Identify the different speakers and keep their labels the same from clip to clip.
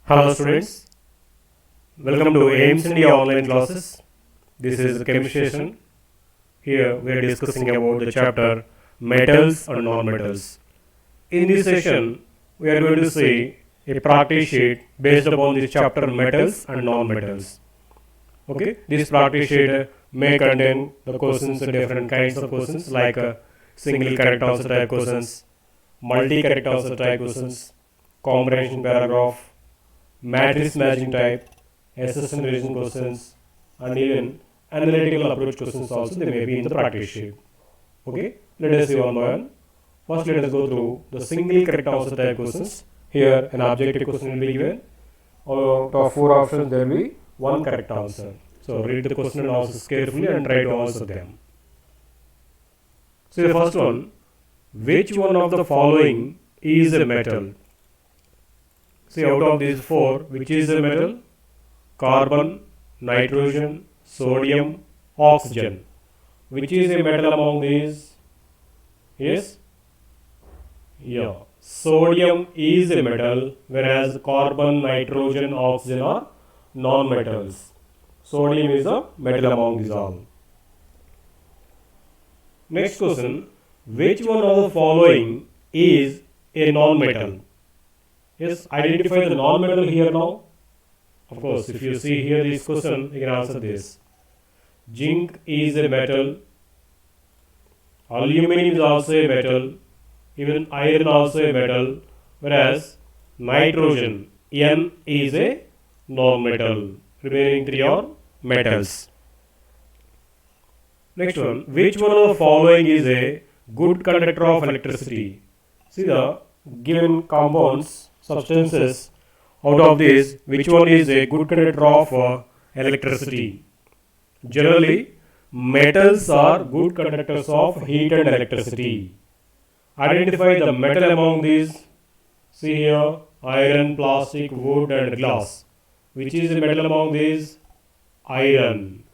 Speaker 1: Hello students, welcome to AIMS India online classes. This is the chemistry session. Here we are discussing about the chapter metals and non-metals. In this session, we are going to see a practice sheet based upon this chapter metals and non-metals. Okay, this practice sheet may contain the questions, different kinds of questions like single correct answer type questions, multi correct answer type questions, combination paragraph, matrix matching type, assessment revision questions, and even analytical approach questions also they may be in the practice sheet. Okay, let us see one by one. First, let us go through the single correct answer type questions. Here, an objective question will be given. Out of 4 options, there will be one correct answer. So, read the question and answers carefully and try to answer them. So, the first one, which one of the following is a metal? See, out of these 4, which is a metal? Carbon, nitrogen, sodium, oxygen. Which is a metal among these? Yes? Yeah. Sodium is a metal, whereas carbon, nitrogen, oxygen are non-metals. Sodium is a metal among these all. Next question, which one of the following is a non-metal? Yes, identify the non-metal here now. Of course, if you see here this question, you can answer this. Zinc is a metal. Aluminum is also a metal. Even iron also a metal. Whereas nitrogen, N is a non-metal. Remaining 3 are metals. Next one, which one of the following is a good conductor of electricity? See the given compounds, substances, out of this, which one is a good conductor of electricity? Generally, metals are good conductors of heat and electricity. Identify the metal among these. See here, iron, plastic, wood and glass. Which is a metal among these? Iron.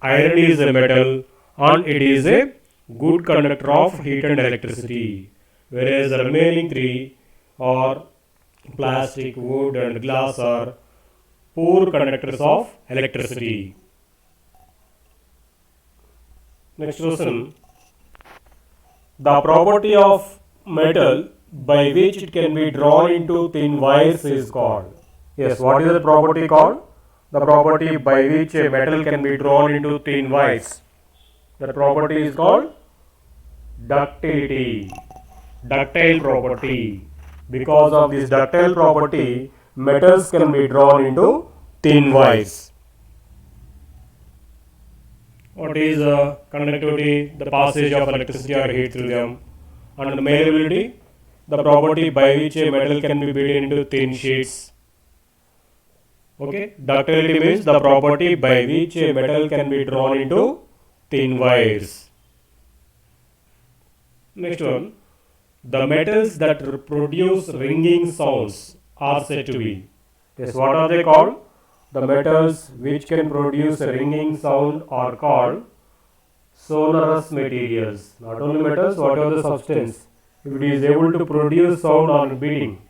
Speaker 1: Iron is a metal and it is a good conductor of heat and electricity. Whereas the remaining 3 are plastic, wood and glass are poor conductors of electricity. Next question. The property of metal by which it can be drawn into thin wires is called. Yes, what is the property called? The property by which a metal can be drawn into thin wires. The property is called ductility. Ductile property. Because of this ductile property, metals can be drawn into thin wires. What is conductivity? The passage of electricity or heat through them. And the malleability, the property by which a metal can be beaten into thin sheets. Okay, ductility means the property by which a metal can be drawn into thin wires. Next one, the metals that produce ringing sounds are said to be. Yes, what are they called? The metals which can produce a ringing sound are called sonorous materials. Not only metals, whatever the substance, if it is able to produce sound on beating,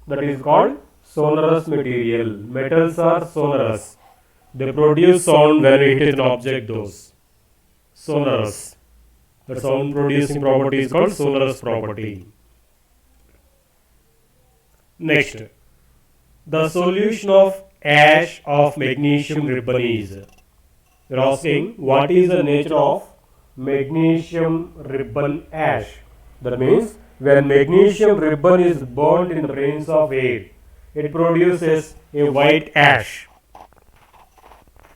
Speaker 1: that is called sonorous material. Metals are sonorous. They produce sound when we hit an object, those. Sonorous. The sound producing property is called sonorous property. Next, the solution of ash of magnesium ribbon is. We are asking what is the nature of magnesium ribbon ash. That means when magnesium ribbon is burned in the presence of air, it produces a white ash.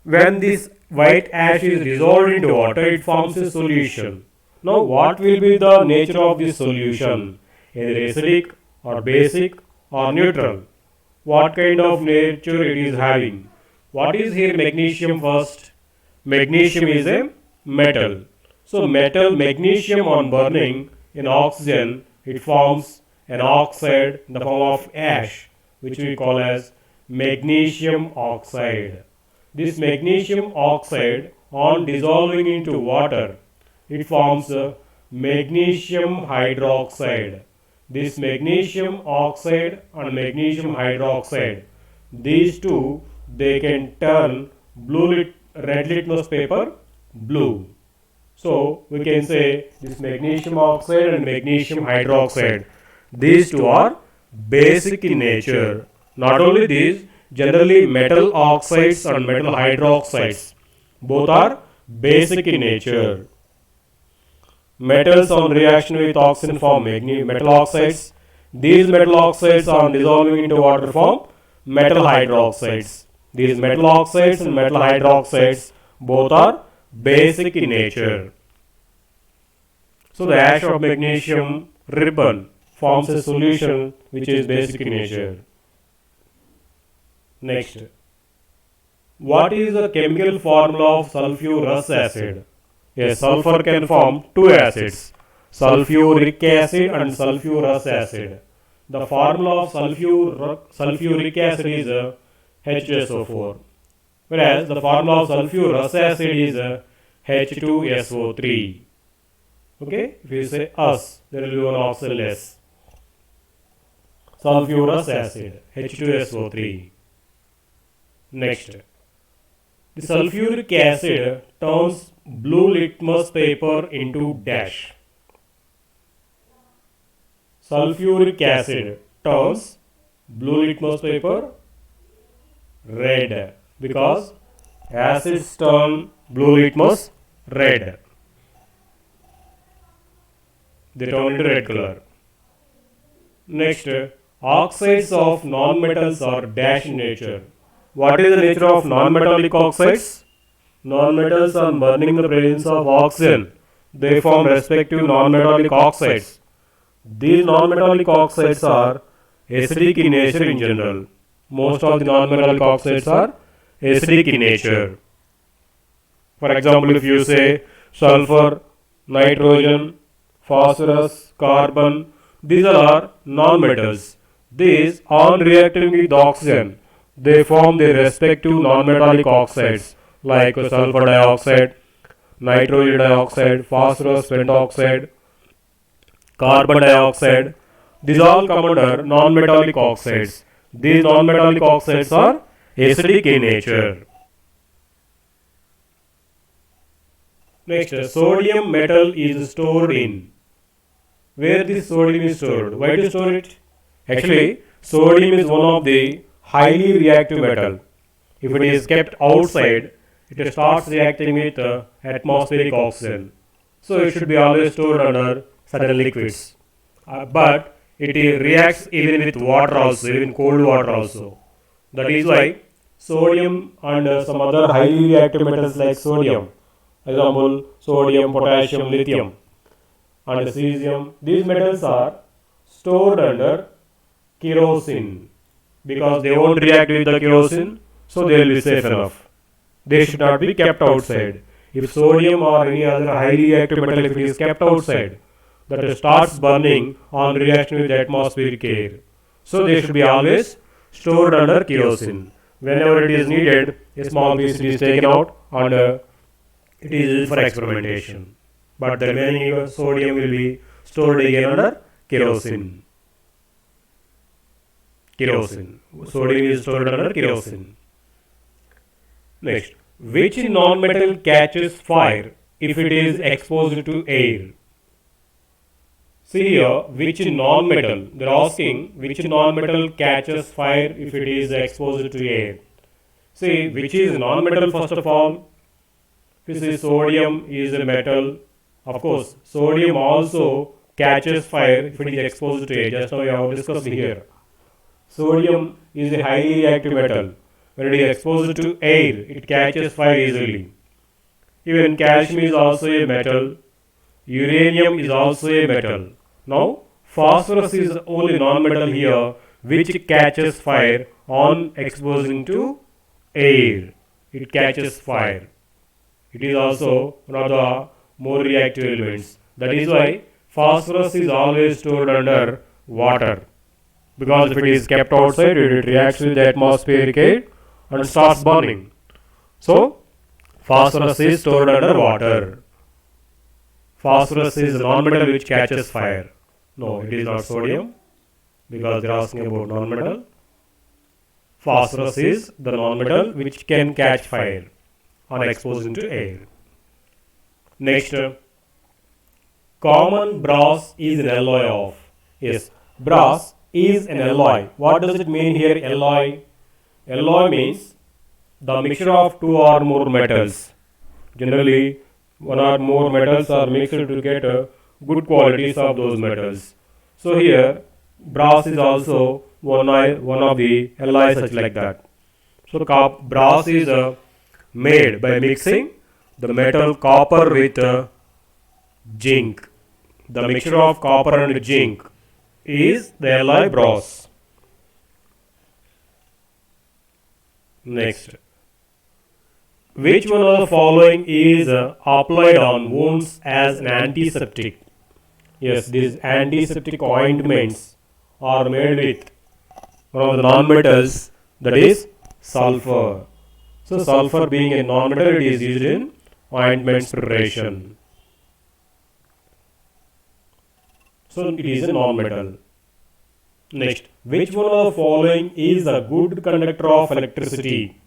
Speaker 1: When this white ash is dissolved into water, it forms a solution. Now, what will be the nature of this solution? Either acidic or basic or neutral. What kind of nature it is having? What is here magnesium first? Magnesium is a metal. So, metal magnesium on burning in oxygen, it forms an oxide in the form of ash, which we call as magnesium oxide. This magnesium oxide on dissolving into water, it forms magnesium hydroxide. this magnesium oxide and magnesium hydroxide, these two, they can turn red litmus paper blue. So we can say this magnesium oxide and magnesium hydroxide, these two are basic in nature. Not only these, generally metal oxides and metal hydroxides, both are basic in nature. Metals on reaction with oxygen form metal oxides. These metal oxides on dissolving into water form metal hydroxides. These metal oxides and metal hydroxides both are basic in nature. So the ash of magnesium ribbon forms a solution which is basic in nature. Next, what is the chemical formula of sulfurous acid? A sulfur can form two acids, sulfuric acid and sulfurous acid. The formula of sulfuric acid is H2SO4, whereas the formula of sulfurous acid is H2SO3. Okay, if you say us, there will be one oxygen less. Sulfurous acid, H2SO3. Next, the sulfuric acid turns blue litmus paper into dash. Sulfuric acid turns blue litmus paper red because acids turn blue litmus red. They turn into red color. Next, oxides of non-metals are dash in nature. What is the nature of non-metallic oxides? Non-metals on burning the presence of oxygen, they form respective non-metallic oxides. These non-metallic oxides are acidic in nature in general. Most of the non-metallic oxides are acidic in nature. For example, if you say sulfur, nitrogen, phosphorus, carbon, these all are non-metals. These, on reacting with oxygen, they form their respective non-metallic oxides like sulfur dioxide, nitrogen dioxide, phosphorus pentoxide, carbon dioxide. These all come under non-metallic oxides. These non-metallic oxides are acidic in nature. Next, sodium metal is stored in. Where this sodium is stored? Why to store it? Actually, sodium is one of the highly reactive metal. If it is kept outside, it starts reacting with atmospheric oxygen. So it should be always stored under certain liquids. But it reacts even with water also, even cold water also. That is why sodium and some other highly reactive metals like sodium, example sodium, potassium, lithium and cesium, these metals are stored under kerosene because they won't react with the kerosene, so they will be safe enough. They should not be kept outside. If sodium or any other highly reactive metal, if it is kept outside, that starts burning on reaction with atmospheric air. So they should be always stored under kerosene. Whenever it is needed, a small piece is taken out and it is used for experimentation. But the remaining sodium will be stored again under kerosene. Kerosene. Sodium is stored under kerosene. Next, which non-metal catches fire if it is exposed to air? See here, which non-metal? They are asking which non-metal catches fire if it is exposed to air. See, which is non-metal first of all? If you see sodium is a metal, of course, sodium also catches fire if it is exposed to air. Just now we have discussed here. Sodium is a highly reactive metal. When it is exposed to air, it catches fire easily. Even calcium is also a metal. Uranium is also a metal. Now, phosphorus is the only non-metal here which catches fire on exposing to air. It catches fire. It is also one of the more reactive elements. That is why phosphorus is always stored under water. Because if it is kept outside, it reacts with the atmospheric air and starts burning. So, phosphorus is stored under water. Phosphorus is a non-metal which catches fire. No, it is not sodium because they are asking about non-metal. Phosphorus is the non-metal which can catch fire on exposed into air. Next, common brass is an alloy of. Yes, brass is an alloy. What does it mean here, alloy? Alloy means the mixture of two or more metals. Generally, one or more metals are mixed to get good qualities of those metals. So here, brass is also one of the alloys such like that. So brass is made by mixing the metal copper with zinc. The mixture of copper and zinc is the alloy brass. Next, which one of the following is applied on wounds as an antiseptic? Yes, these antiseptic ointments are made with one of the non-metals, that is sulfur. So sulfur being a non-metal, it is used in ointments preparation. So it is a non-metal. Next, which one of the following is a good conductor of electricity?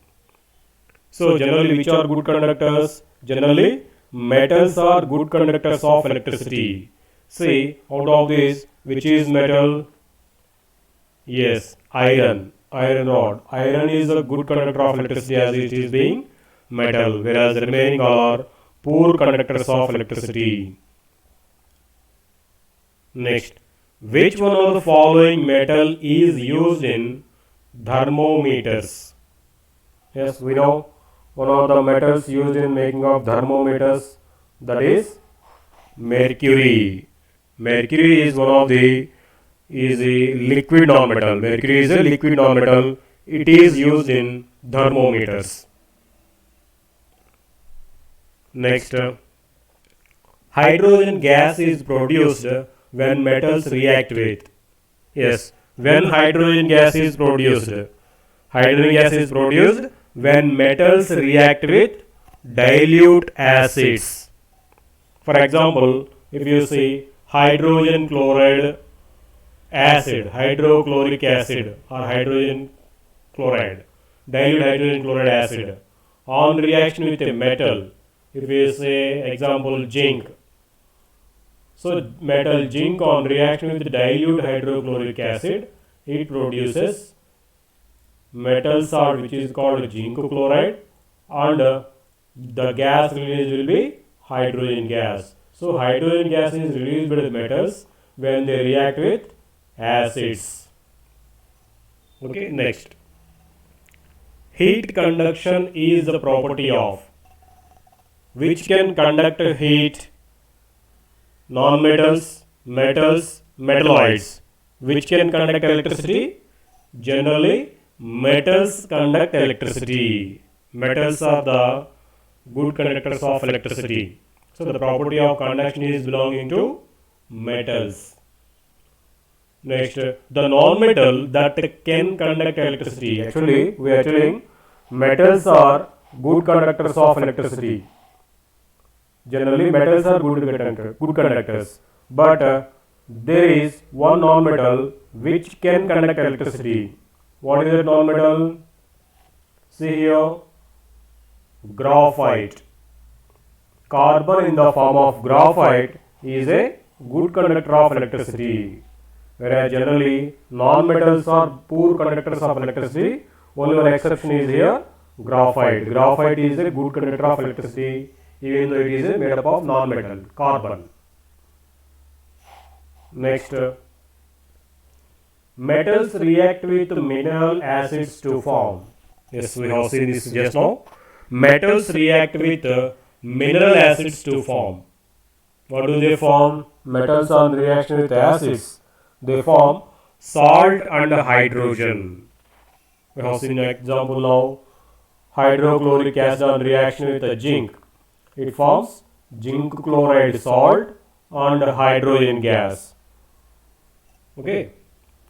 Speaker 1: So generally, which are good conductors? Generally, metals are good conductors of electricity. See, out of this, which is metal? Yes, iron. Iron rod. Iron is a good conductor of electricity as it is being metal, whereas the remaining are poor conductors of electricity. Next, which one of the following metal is used in thermometers? Yes, we know one of the metals used in making of thermometers, that is mercury. Mercury is one of the is a liquid nonmetal. Mercury is a liquid nonmetal. It is used in thermometers. Next, hydrogen gas is produced when metals react with. Yes, when hydrogen gas is produced. Hydrogen gas is produced when metals react with dilute acids. For example, if you see hydrogen chloride acid, hydrochloric acid or hydrogen chloride, dilute hydrogen chloride acid on reaction with a metal, if we say example zinc, so metal zinc on reaction with dilute hydrochloric acid, it produces metal salt which is called zinc chloride, and the gas released will be hydrogen gas. So hydrogen gas is released by the metals when they react with acids. Okay, next. Heat conduction is the property of which can conduct heat? Non-metals, metals, metalloids. Which can conduct electricity? Generally, metals conduct electricity. Metals are the good conductors of electricity. So the property of conduction is belonging to metals. Next, the non-metal that can conduct electricity. Actually, we are telling metals are good conductors of electricity. Generally, metals are good conductors. But there is one non-metal which can conduct electricity. What is that non-metal? See here, graphite. Carbon in the form of graphite is a good conductor of electricity. Whereas generally non-metals are poor conductors of electricity. Only one exception is here, graphite. Graphite is a good conductor of electricity even though it is made up of non-metal, carbon. Next, metals react with mineral acids to form. Yes, we have seen this just now. Metals react with mineral acids to form. What do they form? Metals on reaction with acids, they form salt and hydrogen. We have seen an example now. Hydrochloric acid on reaction with zinc, it forms zinc chloride salt and hydrogen gas. Okay.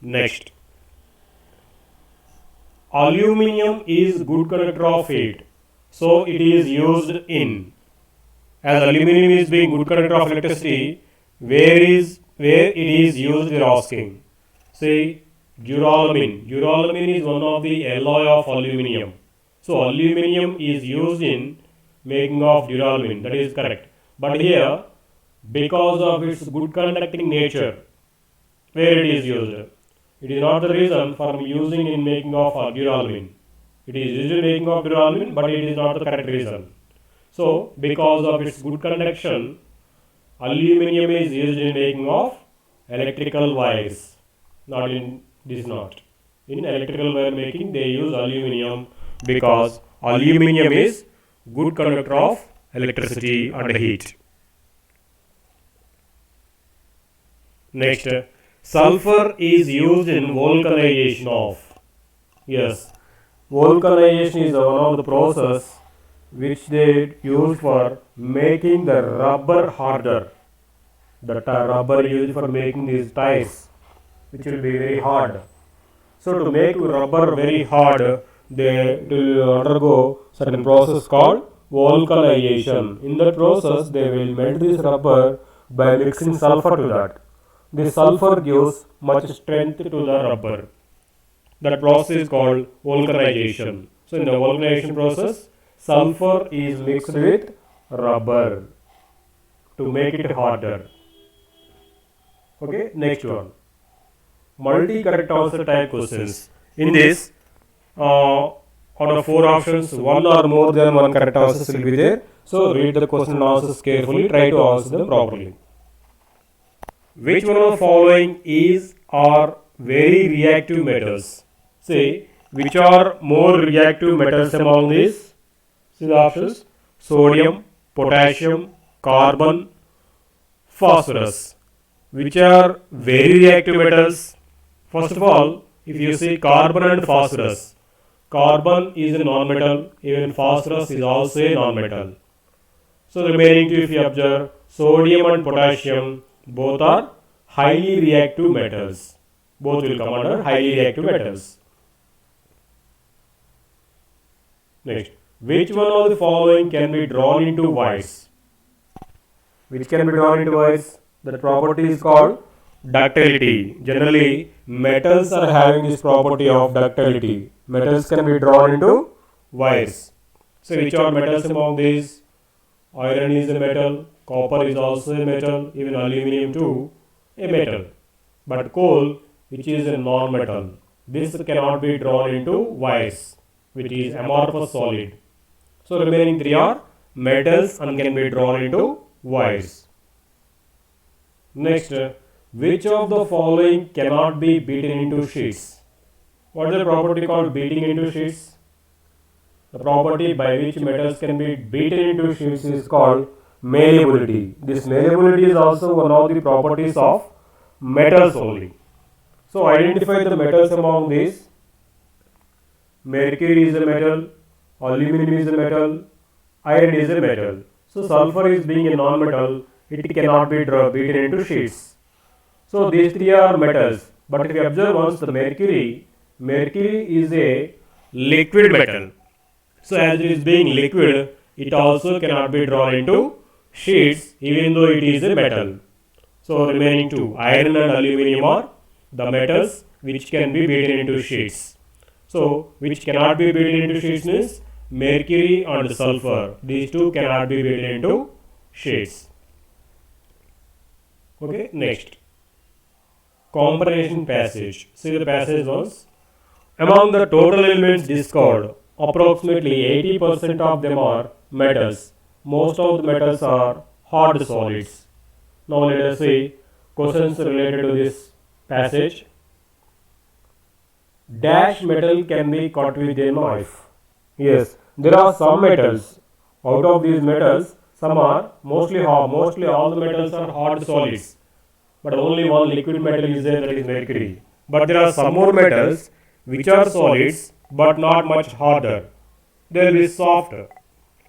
Speaker 1: Next, aluminium is good conductor of heat, so it is used in, as aluminium is being good conductor of electricity, where where it is used we are asking. Say duralumin. Duralumin is one of the alloy of aluminium. So aluminium is used in making of duralumin. That is correct. But here, because of its good conducting nature, where it is used, it is not the reason for using in making of duralumin. It is used in making of duralumin, but it is not the correct reason. So, because of its good conduction, aluminium is used in making of electrical wires. Not in this not. In electrical wire making, they use aluminium because aluminium is good conductor of electricity and heat. Next, sulfur is used in vulcanization of. Yes, vulcanization is one of the process which they use for making the rubber harder. The rubber used for making these tires, which will be very hard. So to make rubber very hard, they will undergo certain process called vulcanization. In that process, they will melt this rubber by mixing sulfur to that. This sulfur gives much strength to the rubber. That process is called vulcanization. So in the vulcanization process, sulfur is mixed with rubber to make it harder. Okay, next one. Multi-correct answer type questions. In this, out of 4 options, one or more than one correct answers will be there. So read the question and answers carefully. Try to answer them properly. Which one of the following is or very reactive metals? Say, which are more reactive metals among these? See the options: sodium, potassium, carbon, phosphorus. Which are very reactive metals? First of all, if you see carbon and phosphorus, carbon is a non-metal, even phosphorus is also a non-metal. So the remaining two, if you observe, sodium and potassium, both are highly reactive metals. Both will come under highly reactive metals. Next, which one of the following can be drawn into wires? Which can be drawn into wires? That property is called ductility. Generally, metals are having this property of ductility. Metals can be drawn into wires. So, which are metals among these? Iron is a metal, copper is also a metal, even aluminium too, a metal. But coal, which is a non-metal, this cannot be drawn into wires, which is amorphous solid. So, remaining 3 are metals and can be drawn into wires. Next, which of the following cannot be beaten into sheets? What is the property called beating into sheets? The property by which metals can be beaten into sheets is called malleability. This malleability is also one of the properties of metals only. So identify the metals among these. Mercury is a metal, aluminum is a metal, iron is a metal. So sulfur is being a non-metal, it cannot be beaten into sheets. So these 3 are metals. But if you observe once the mercury is a liquid metal. So as it is being liquid, it also cannot be drawn into sheets even though it is a metal. So remaining 2, iron and aluminium are the metals which can be beaten into sheets. So which cannot be beaten into sheets means mercury and sulfur. These 2 cannot be beaten into sheets. Okay, next. Comparison passage. See the passage once. Among the total elements discovered, approximately 80% of them are metals. Most of the metals are hard solids. Now let us see questions related to this passage. Dash metal can be cut with a knife. Yes, there are some metals. Out of these metals, some are mostly all the metals are hard solids. But only one liquid metal is there, that is mercury. But there are some more metals which are solids but not much harder. They will be soft.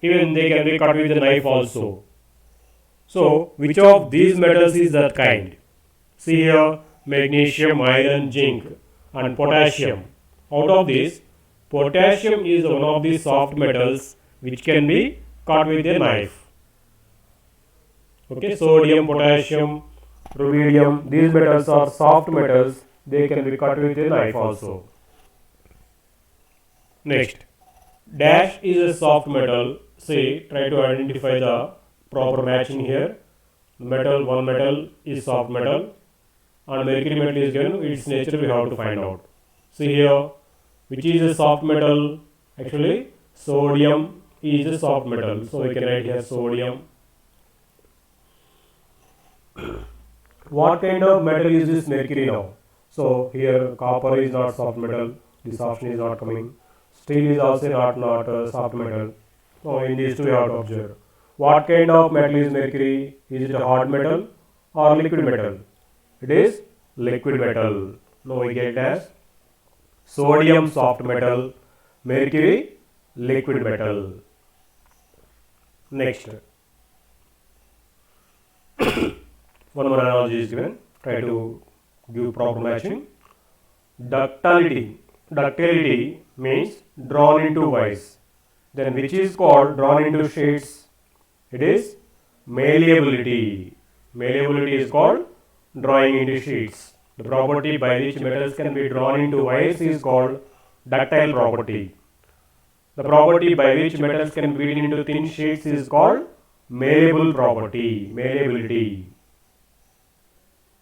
Speaker 1: Even they can be cut with a knife also. So, which of these metals is that kind? See here, magnesium, iron, zinc and potassium. Out of these, potassium is one of the soft metals which can be cut with a knife. Okay, sodium, potassium, rubidium. These metals are soft metals. They can be cut with a knife also. Next, dash is a soft metal. Say, try to identify the proper matching here. One metal is soft metal, and mercury metal is given. Its nature we have to find out. See here, which is a soft metal? Actually, sodium is a soft metal. So we can write here sodium. What kind of metal is this mercury now? So here copper is not soft metal. This option is not coming. Steel is also not soft metal. So in these two you have to observe. What kind of metal is mercury? Is it a hard metal or liquid metal? It is liquid metal. Now we get as sodium soft metal, mercury liquid metal. Next. One more analogy is given. Try to give proper matching. Ductility. Ductility means drawn into wires. Then which is called drawn into sheets? It is malleability. Malleability is called drawing into sheets. The property by which metals can be drawn into wires is called ductile property. The property by which metals can be made into thin sheets is called malleable property. Malleability.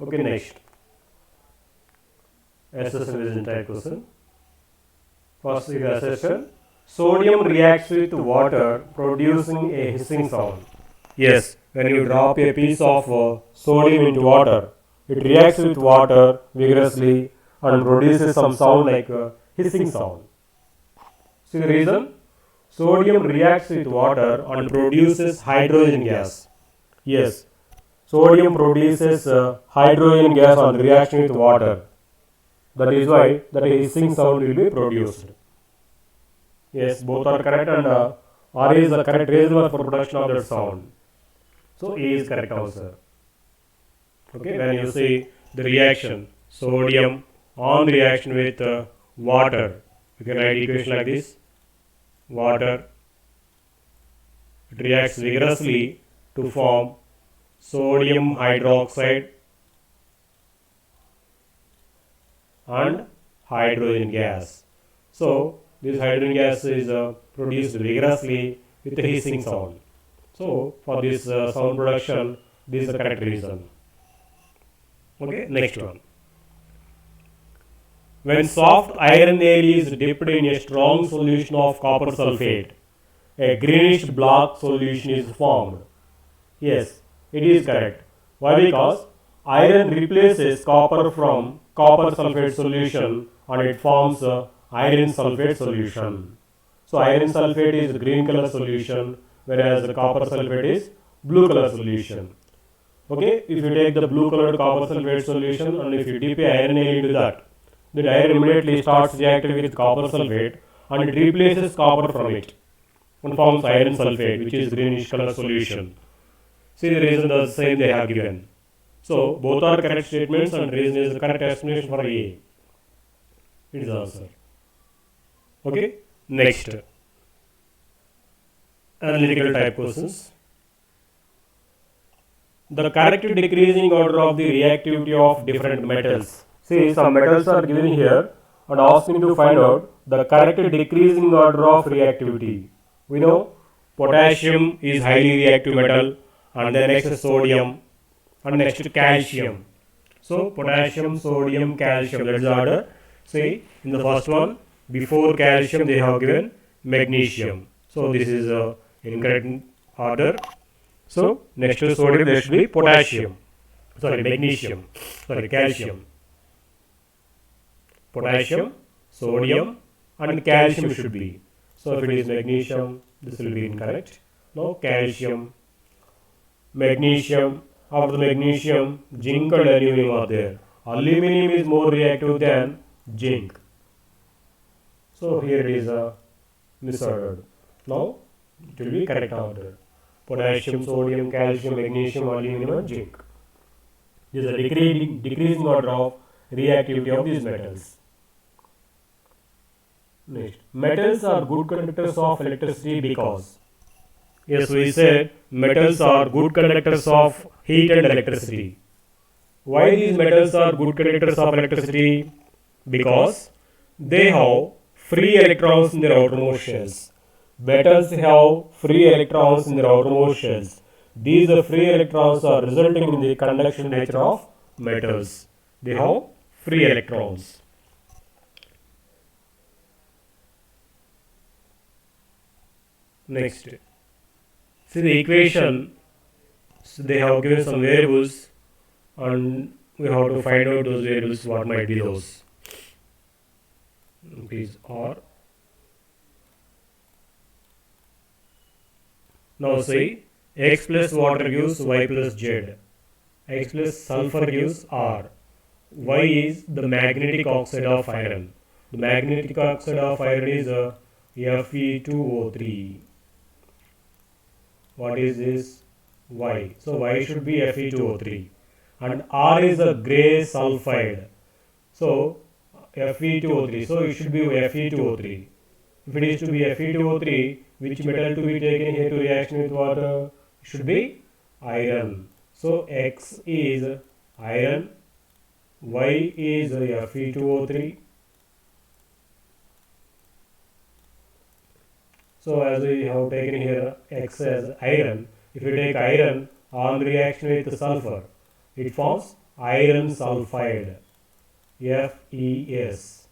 Speaker 1: Okay, next. Assessment type question. First is assessment. Sodium reacts with water, producing a hissing sound. Yes, when you drop a piece of sodium into water, it reacts with water vigorously and produces some sound like a hissing sound. See the reason? Sodium reacts with water and produces hydrogen gas. Yes, sodium produces hydrogen gas on reaction with water. That is why that hissing sound will be produced. Yes, both are correct, and R is the correct reservoir for production of that sound. So A is correct answer. Okay, when you see the reaction, sodium on reaction with water, you can write equation like this. Water, it reacts vigorously to form sodium hydroxide and hydrogen gas. So this hydrogen gas is produced vigorously with a hissing sound. So for this sound production, this is the correct reason. Okay, next one. When soft iron nail is dipped in a strong solution of copper sulfate, a greenish black solution is formed. Yes, it is correct. Why? Because iron replaces copper from copper sulfate solution and it forms a iron sulfate solution. So iron sulfate is green color solution, whereas the copper sulfate is blue color solution. Okay, if you take the blue colored copper sulfate solution and if you dip a iron nail into that, the iron immediately starts reacting with copper sulfate and it replaces copper from it and forms iron sulfate, which is greenish color solution. See the reason the same they have given. So both are correct statements and reason is the correct explanation for A. It is answer. Okay, next. Analytical type questions. The correct decreasing order of the reactivity of different metals. See, some metals are given here and asking to find out the correct decreasing order of reactivity. We know potassium is highly reactive metal, and then next sodium, and next calcium. So potassium, sodium, calcium, that is the order. See, in the first one, before calcium they have given magnesium. So this is a incorrect order. So next to sodium there should be potassium. Sorry, magnesium. Sorry, calcium. Potassium, sodium, and calcium should be. So if it is magnesium, this will be incorrect. No, calcium, magnesium. After the magnesium, zinc and aluminum are there. Aluminum is more reactive than zinc. So here it is a misordered. Now it will be correct order. Potassium, sodium, calcium, magnesium, aluminum, and zinc. This is a decreasing order of reactivity of these metals. Next, metals are good conductors of electricity because. Yes, we said metals are good conductors of heat and electricity. Why these metals are good conductors of electricity? Because they have free electrons in their outermost shells. Metals have free electrons in their outermost shells. These free electrons are resulting in the conduction nature of metals. They have free electrons. Next, see the equation. So they have given some variables, and we have to find out those variables. What might be those? Please or now see x plus water gives y plus z. X plus sulfur gives R. Y is the magnetic oxide of iron. The magnetic oxide of iron is Fe2O3. What is this? Y. So Y should be Fe2O3. And R is a grey sulfide. So Fe2O3. So it should be Fe2O3. If it is to be Fe2O3, which metal to be taken here to reaction with water? It should be iron. So X is iron, Y is Fe2O3. So as we have taken here X as iron, if you take iron on reaction with sulfur, it forms iron sulfide, FeS.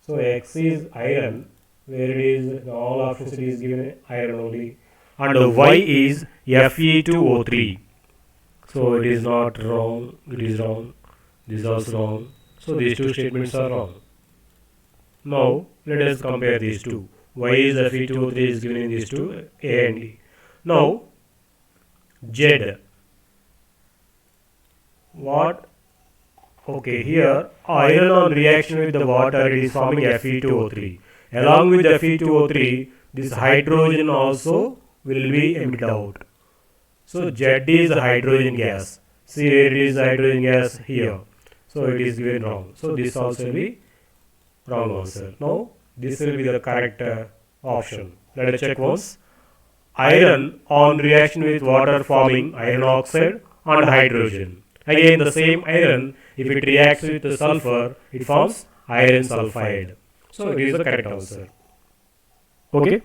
Speaker 1: So X is iron, where it is in all options it is given iron only, and Y is Fe2O3. So it is not wrong, it is wrong, this is also wrong. So these two statements are wrong. Now let us compare these two. Y is Fe2O3 is given in these two, A and E. Now Z. What? Okay, here iron on reaction with the water it is forming Fe2O3. Along with Fe2O3, this hydrogen also will be emitted out. So Z is hydrogen gas. See where it is hydrogen gas here. So it is given wrong. So this also will be wrong answer. Now this will be the correct option. Let us check once. Iron on reaction with water forming iron oxide and hydrogen. Again the same iron, if it reacts with the sulfur, it forms iron sulfide. So it is the correct answer. Okay.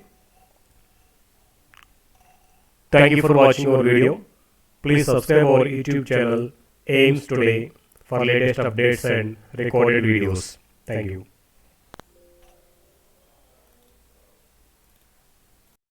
Speaker 1: Thank you for watching our video. Please subscribe our YouTube channel AIMS Today for latest updates and recorded videos. Thank you.